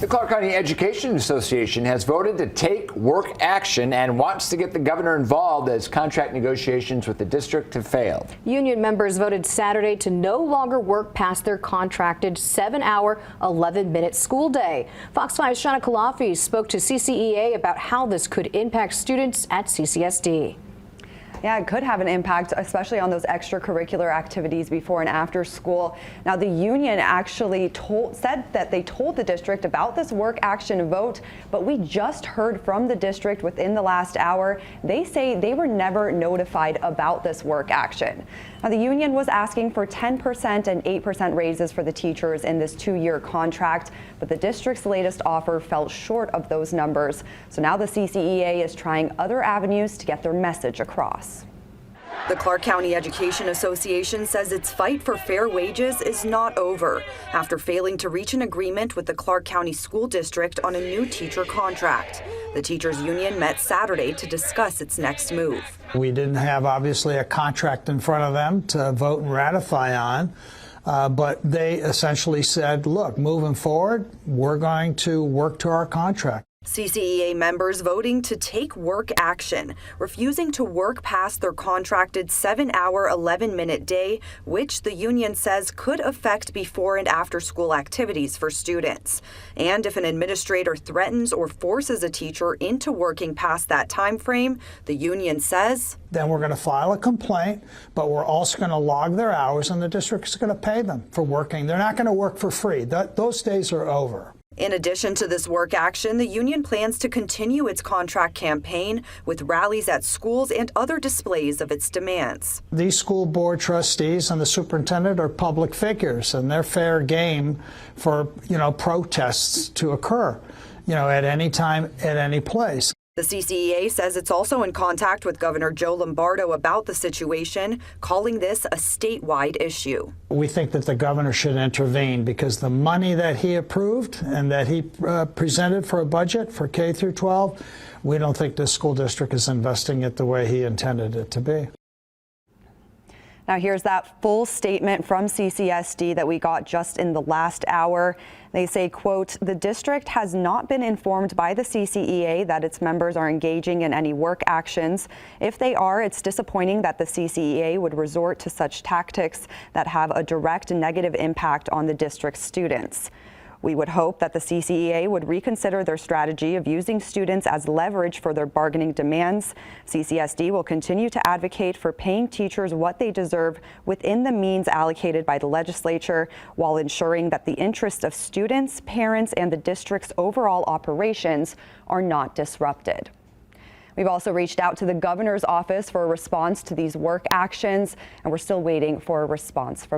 The Clark County Education Association has voted to take work action and wants to get the governor involved as contract negotiations with the district have failed. Union members voted Saturday to no longer work past their contracted 7-hour, 11-minute school day. Fox 5's Shana Kalafi spoke to CCEA about how this could impact students at CCSD. Yeah, it could have an impact, especially on those extracurricular activities before and after school. Now, the union actually said that they told the district about this work action vote, but we just heard from the district within the last hour. They say they were never notified about this work action. Now, the union was asking for 10% and 8% raises for the teachers in this 2-year contract, but the district's latest offer fell short of those numbers. So now the CCEA is trying other avenues to get their message across. The Clark County Education Association says its fight for fair wages is not over after failing to reach an agreement with the Clark County School District on a new teacher contract. The teachers union met Saturday to discuss its next move. We didn't have, obviously, a contract in front of them to vote and ratify on, but they essentially said, look, moving forward, we're going to work to our contract. CCEA members voting to take work action, refusing to work past their contracted 7-hour, 11-minute day, which the union says could affect before and after school activities for students. And if an administrator threatens or forces a teacher into working past that time frame, the union says, then we're going to file a complaint, but we're also going to log their hours, and the district is going to pay them for working. They're not going to work for free. Those days are over. In addition to this work action, the union plans to continue its contract campaign with rallies at schools and other displays of its demands. These school board trustees and the superintendent are public figures, and they're fair game for, protests to occur, at any time, at any place. The CCEA says it's also in contact with Governor Joe Lombardo about the situation, calling this a statewide issue. We think that the governor should intervene because the money that he approved and that he presented for a budget for K through 12, we don't think the school district is investing it the way he intended it to be. Now here's that full statement from CCSD that we got just in the last hour. They say, quote, the district has not been informed by the CCEA that its members are engaging in any work actions. If they are, it's disappointing that the CCEA would resort to such tactics that have a direct negative impact on the district's students. We would hope that the CCEA would reconsider their strategy of using students as leverage for their bargaining demands. CCSD will continue to advocate for paying teachers what they deserve within the means allocated by the legislature, while ensuring that the interests of students, parents, and the district's overall operations are not disrupted. We've also reached out to the governor's office for a response to these work actions, and we're still waiting for a response from